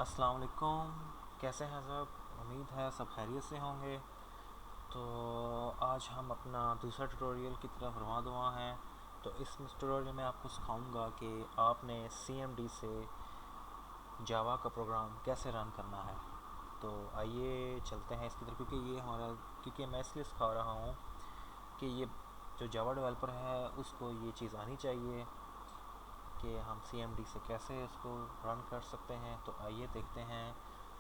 अस्सलाम वालेकुम। कैसे हैं सब? उम्मीद है सब खैरियत से होंगे। तो आज हम अपना दूसरा ट्यूटोरियल की तरफ रवाना हैं। तो इस ट्यूटोरियल में आपको सिखाऊंगा कि आपने CMD से जावा का प्रोग्राम कैसे रन करना है। तो आइए चलते हैं इसकी तरफ, क्योंकि मैं इसलिए सिखा रहा हूँ कि ये जो जावा डेवलपर है उसको ये चीज़ आनी चाहिए कि हम CMD से कैसे इसको रन कर सकते हैं। तो आइए देखते हैं।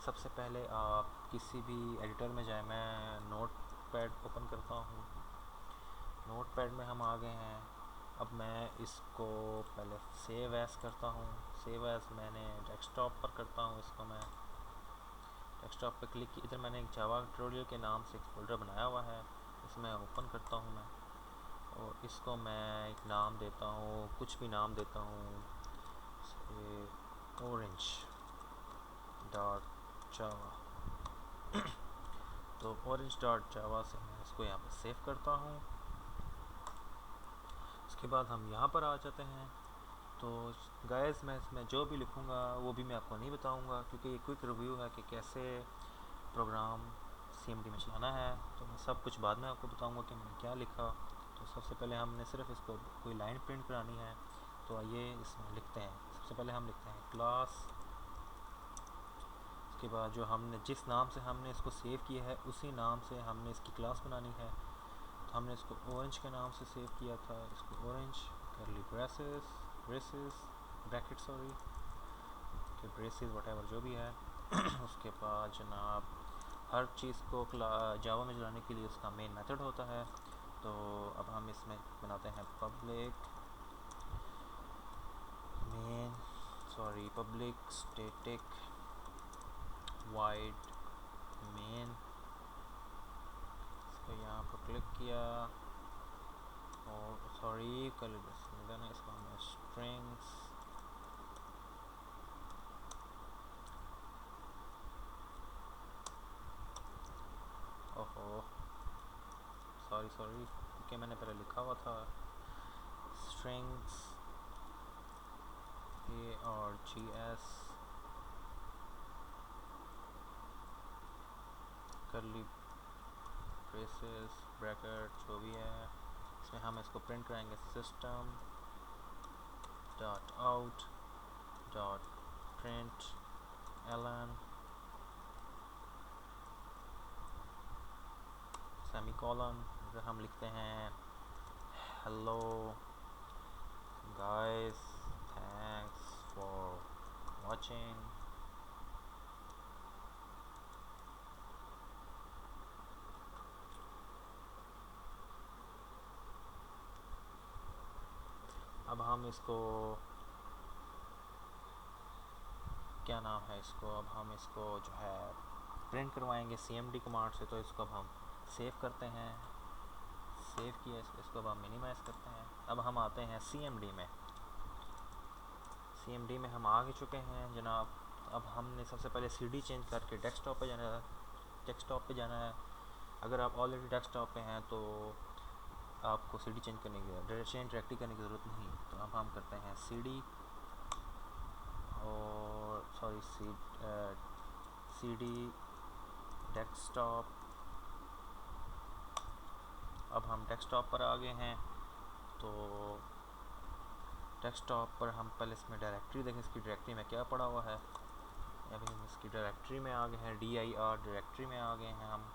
सबसे पहले आप किसी भी एडिटर में जाएं। मैं नोट पैड ओपन करता हूँ। नोट पैड में हम आ गए हैं। अब मैं इसको पहले सेव एज़ करता हूँ। सेव एज़ मैंने डेस्कटॉप पर करता हूँ। इसको मैं डेस्कटॉप पर क्लिक की, इधर मैंने एक जावा ट्यूटोरियल के नाम से एक फ़ोल्डर बनाया हुआ है। इसमें ओपन करता हूँ मैं, और इसको मैं एक नाम देता हूँ, कुछ भी नाम देता हूँ, orange डॉट जावा। तो orange डॉट जावा से मैं इसको यहाँ पर सेव करता हूँ। उसके बाद हम यहाँ पर आ जाते हैं। तो गाइस, मैं इसमें जो भी लिखूँगा वो भी मैं आपको नहीं बताऊँगा, क्योंकि ये क्विक रिव्यू है कि कैसे प्रोग्राम CMD में चलाना है। तो मैं सब कुछ बाद में आपको बताऊँगा कि मैंने क्या लिखा। तो सबसे पहले हमने सिर्फ इसको कोई लाइन प्रिंट करानी है। तो आइए इसमें लिखते हैं। सबसे पहले हम लिखते हैं क्लास। उसके बाद जो हमने जिस नाम से हमने इसको सेव किया है उसी नाम से हमने इसकी क्लास बनानी है। तो हमने इसको ऑरेंज के नाम से सेव किया था। इसको ऑरेंज करली ब्रेसेस ब्रेसेस ब्रैकेट सॉरी कि ब्रेसेस वटेवर जो भी है। उसके बाद जनाब हर चीज़ को जावा में चलाने के लिए उसका मेन मेथड होता है। तो अब हम इसमें बनाते हैं पब्लिक स्टैटिक वाइड मेन। इसको यहाँ पर क्लिक किया, और सॉरी कल देना, इसको हमें स्ट्रिंग्स ओहो सॉरी क्योंकि मैंने पहले लिखा हुआ था strings ARGS curly braces bracket जो भी है। इसमें हम इसको प्रिंट कराएंगे system dot out dot print ln semicolon. अगर हम लिखते हैं hello guys thanks for watching. अब हम इसको क्या नाम है इसको, अब हम इसको जो है प्रिंट करवाएंगे CMD कमांड से। तो इसको अब हम सेव करते हैं। सेव किया इसको अब हम मिनिमाइज़ करते हैं। अब हम आते हैं CMD में। CMD में हम आ चुके हैं जनाब। अब हमने सबसे पहले CD चेंज करके डेस्कटॉप पे जाना है। अगर आप ऑलरेडी डेस्कटॉप पे हैं तो आपको CD चेंज करने की चेंज डायरेक्टली करने की ज़रूरत नहीं। तो अब हम करते हैं CD और CD डेस्कटॉप। अब हम डेस्कटॉप पर आ गए हैं। तो डेस्कटॉप पर हम पहले इसमें डायरेक्टरी देखें, इसकी डायरेक्टरी में क्या पड़ा हुआ है। अभी हम इसकी डायरेक्टरी में आ गए हैं, dir डायरेक्टरी में आ गए हैं हम।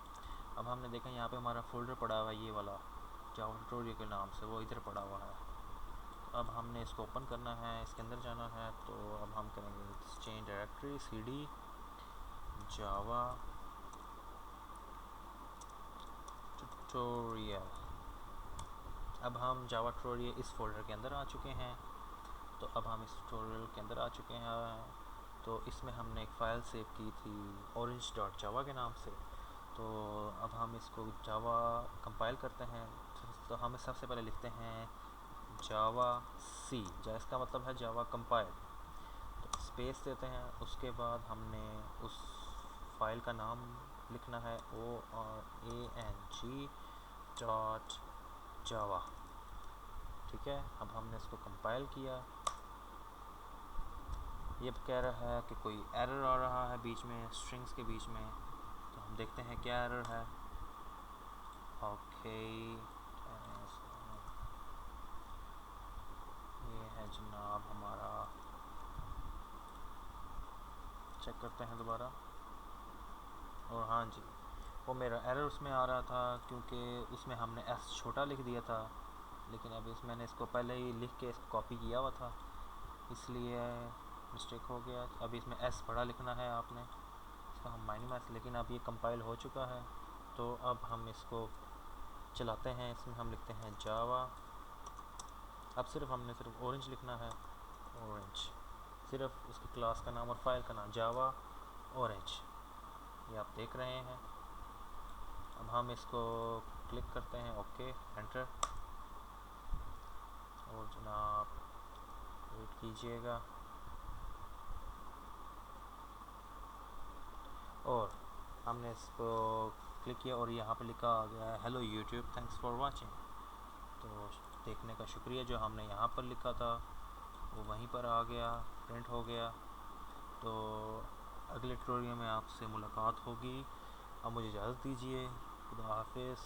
अब हमने देखा यहाँ पे हमारा फोल्डर पड़ा हुआ है, ये वाला जावा ट्यूटोरियल के नाम से, वो इधर पड़ा हुआ है। तो अब हमने इसको ओपन करना है, इसके अंदर जाना है। तो अब हम करेंगे चेंज डायरेक्टरी CD जावा ट्यूटोरियल। अब हम जावा ट्यूटोरियल इस फोल्डर के अंदर आ चुके हैं। तो अब हम इस ट्यूटोरियल के अंदर आ चुके हैं। तो इसमें हमने एक फ़ाइल सेव की थी orange डॉट जावा के नाम से। तो अब हम इसको जावा कंपाइल करते हैं। तो हम सबसे पहले लिखते हैं जावा C, इसका मतलब है जावा कंपाइल। तो स्पेस देते हैं। उसके बाद हमने उस फाइल का नाम लिखना है ORANG डॉट जावा। ठीक है, अब हमने इसको कंपाइल किया। ये कह रहा है कि कोई एरर आ रहा है बीच में, स्ट्रिंग्स के बीच में। तो हम देखते हैं क्या एरर है। ओके, ये है जनाब हमारा, चेक करते हैं दोबारा। और हाँ जी, वो मेरा एरर उसमें आ रहा था क्योंकि उसमें हमने एस छोटा लिख दिया था, लेकिन अब इस मैंने इसको पहले ही लिख के इसको कॉपी किया हुआ था, इसलिए मिस्टेक हो गया। अब इसमें एस बड़ा लिखना है आपने, इसका हम माइनस, लेकिन अब ये कंपाइल हो चुका है। तो अब हम इसको चलाते हैं। इसमें हम लिखते हैं जावा। अब हमने सिर्फ ऑरेंज लिखना है, ऑरेंज, सिर्फ उसकी क्लास का नाम और फाइल का नाम जावा ऑरेंज, ये आप देख रहे हैं। अब हम इसको क्लिक करते हैं, ओके, एंटर। और जनाब वेट कीजिएगा। और हमने इसको क्लिक किया और यहाँ पे लिखा आ गया है hello YouTube, thanks for watching. तो देखने का शुक्रिया। जो हमने यहाँ पर लिखा था वो वहीं पर आ गया, प्रिंट हो गया। तो अगले ट्यूटोरियल में आपसे मुलाकात होगी। अब मुझे इजाज़त दीजिए। खुदा हाफिज़।